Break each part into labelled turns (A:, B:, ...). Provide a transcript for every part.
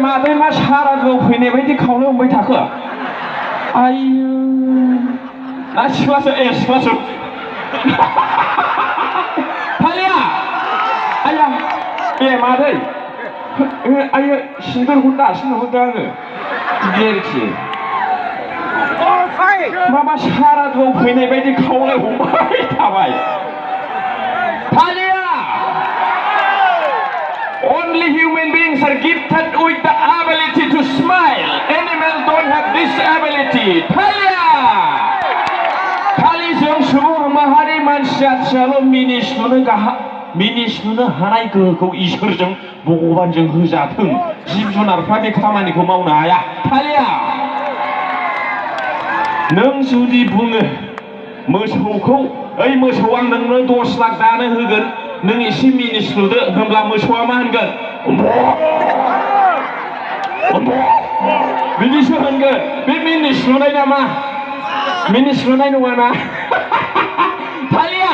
A: मादै मा सारादुआव फैनाय बायदि खावनो हमबाय थाखो आयु ना सिख्लासो सिख्लासो थालिया आया मादै आयो सिन्दुरखौ दासिम नुहुरदों आङो बिदि आरोखि माबा सारादुआव फैनाय बायदि खावलाय हमबाय थाबाय थालिया Only human beings are gifted with the ability to smile. Animals don't have this ability. Talia! खालिजों सुबुं माहारि मानसियाल' मिनिस्लुनो हानाय गोहोखौ इसोरजों भगबानजों होजाथों जिब जुनारफ्रा बे खामानिखौ मावनो हाया थालिया नों जुदि बुङो मोसौखौ ओइ मोसौ आं नोंनो 10 लाख दानो होगोन नों एसे मिनिस्लुदो होनब्ला मोसौआ मा होनगोन बिदिसो होनगोन बे मिनिस्लुनाय नामा मिनिस्लुनाय नङाना थालिया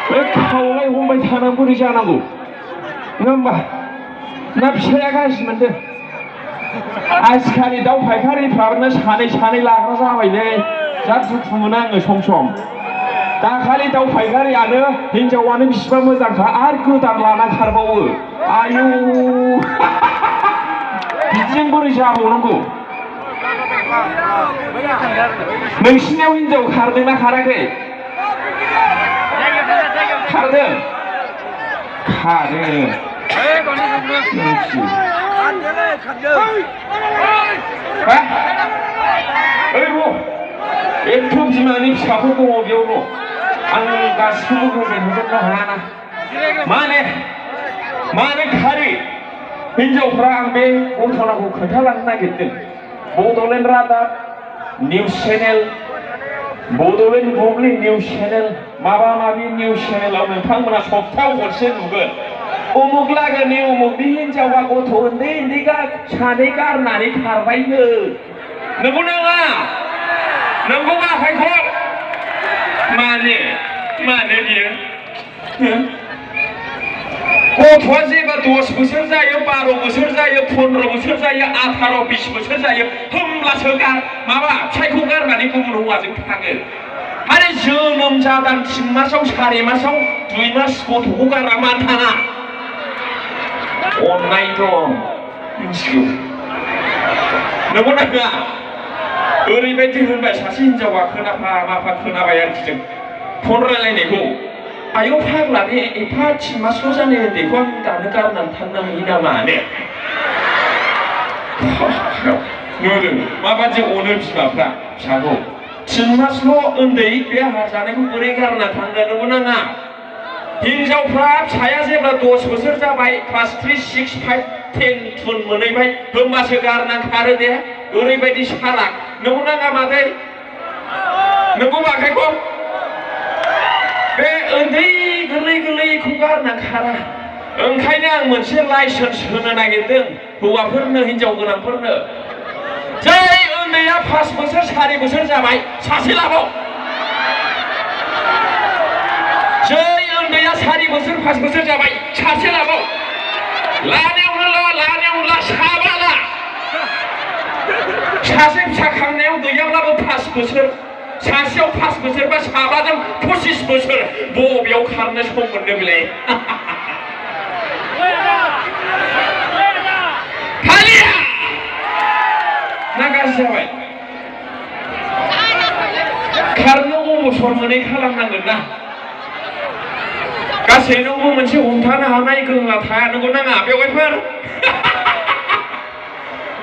A: बे खावलाय हमबाय थानांगौ बोरै जानांगौ नङा होमबा ना फिसाया गाज्रि मोनदों आजिखालि दाउ फायखारिफ्रानो सानै लाग्रा जाबायलै जा दुखु मोनो आङो सम दाखालि दाउ फायखारियानो हिनजावानो बिसिबा मोजांखा आरो गोदान लाना खारबावो आयु बिदिजों बोरै जाबावनांगौ नोंसिनियाव हिनजाव खारदोंना खाराखै खारदों एकदम बिमानि फिसाफोर दङ बेयाव र' आं गासिखौबो होजोबनो हायाना माने खारि हिनजावफ्रा आं बे घटनाखौ खोन्थालांनो नागिरदों बड'लेण्ड रादाब निउस चेनेल बड'लेण्ड बुब्लि निउस चेनेल माबा माबि निउस चेनेलाव नोंथांमोना सप्तायाव खनसे नुगोन उमुक लागोनि उमुकनि हिनजावा गथ' उन्दै सानै गारनानै खारबायनो नंगौ नङा नंगौ आखाइखौ मानो बियो गथ'आ जेब्ला 10 बोसोर जायो 12 बोसोर जायो 15 बोसोर जायो 18 20 बोसोर जायो होमब्लासो माबा फिसायखौ गारनानै गुबुन हौवाजों थाङो आरो जोनोम जादां 3 मासाव 4 मासाव 2 मास गथ'खौ गारना मानो थाङा अननाय दं मिथिगौ नंगौ ना होआ ओरैबायदि होनबाय सासे हिनजावा खोनाबाय आरोखि जों फन रायलायनायखौ आयौ फाग्ला बे एफा 3 मासल' जानाय उन्दैखौ आं दानो गारनानै थांनो हायो नामा नुदों माबादि अनो बिमाफ्रा फिसाखौ 3 मासल' उन्दै बे हाजानायखौ बोरै गारना थांनो नंगौ नाङा हिनजावफ्रा फिसाया जेब्ला 10 बोसोर जाबाय क्लास 3 6 5 10 थुन मोनहैबाय होमबासो गारना खारो दे ओरैबायदि सालाक नंगौ नाङा मादै नंगौ आखाइखौ बे उन्दै गोरलैखौ गारना खारा ओंखायनो आं मोनसे लाइसेन्स होनो नागिरदों हौवाफोरनो हिनजाव गोनांफोरनो जाय उन्दैया 5 बोसोर 4 बोसोर जाबाय सासे लाबाव जाय उन्दैया 4 बोसोर 5 बोसोर जाबाय सासे लाबाव लानायावनो ला साबा ला सासे फिसा खांनायाव गैयाब्लाबो 5 बोसोर सासेयाव 5 बोसोर बा साबाजों 25 बोसोर बबेयाव खारनो सम मोनदों बेलाय थालिया ना गाज्रि जाबाय खारनो अबसर मोनै खालामनांगोन ना गासैनावबो मोनसे हमथानो हानाय गोहोआ थाया नंगौ नाङा बेवहायफोर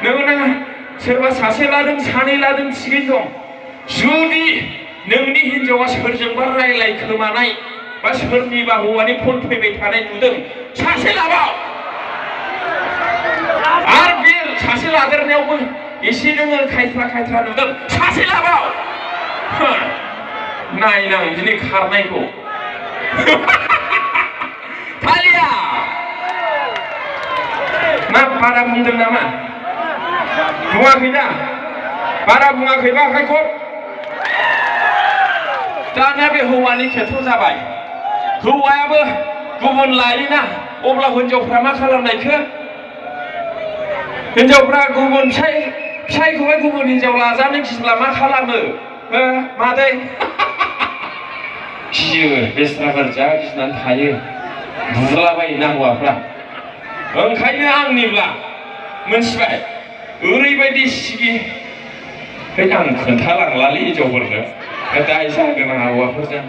A: नंगौ नाङा सोरबा सासे लादों सानै लादों थिगैनो दं जुदि नोंनि हिनजावा सोरजोंबा रायलायखोमानाय बा सोरनिबा हौवानि फन फैबाय थानाय नुदों सासे लाबाव आरो बे सासे लादेरनायावबो एसे नोङो खायथ्रा नुदों सासे लाबाव नायनां दिनै खारनायखौ थालिया ना बारा बुंदों नामा बुङाखैना बारा बुङाखैबा आखाइखौ दाना बे हौवानि खेथ्र जाबाय हौवायाबो गुबुन लायोना अब्ला हिनजावफ्रा मा खालामनायखो हिनजावफ्रा गुबुन फिसायखौहाय गुबुन हिनजाव लाजानो गिब्ला मा खालामो मादै गियो बेस्राफोर जा गिनानै थायो बुलाबायोना हौवाफ्रा ओंखायनो आंनिब्ला मोनथिबाय ओरैबायदि सिगि आं खोन्थालांलालै हिनजावफोरनो दाय जागोन आंहा हौवाफोरजों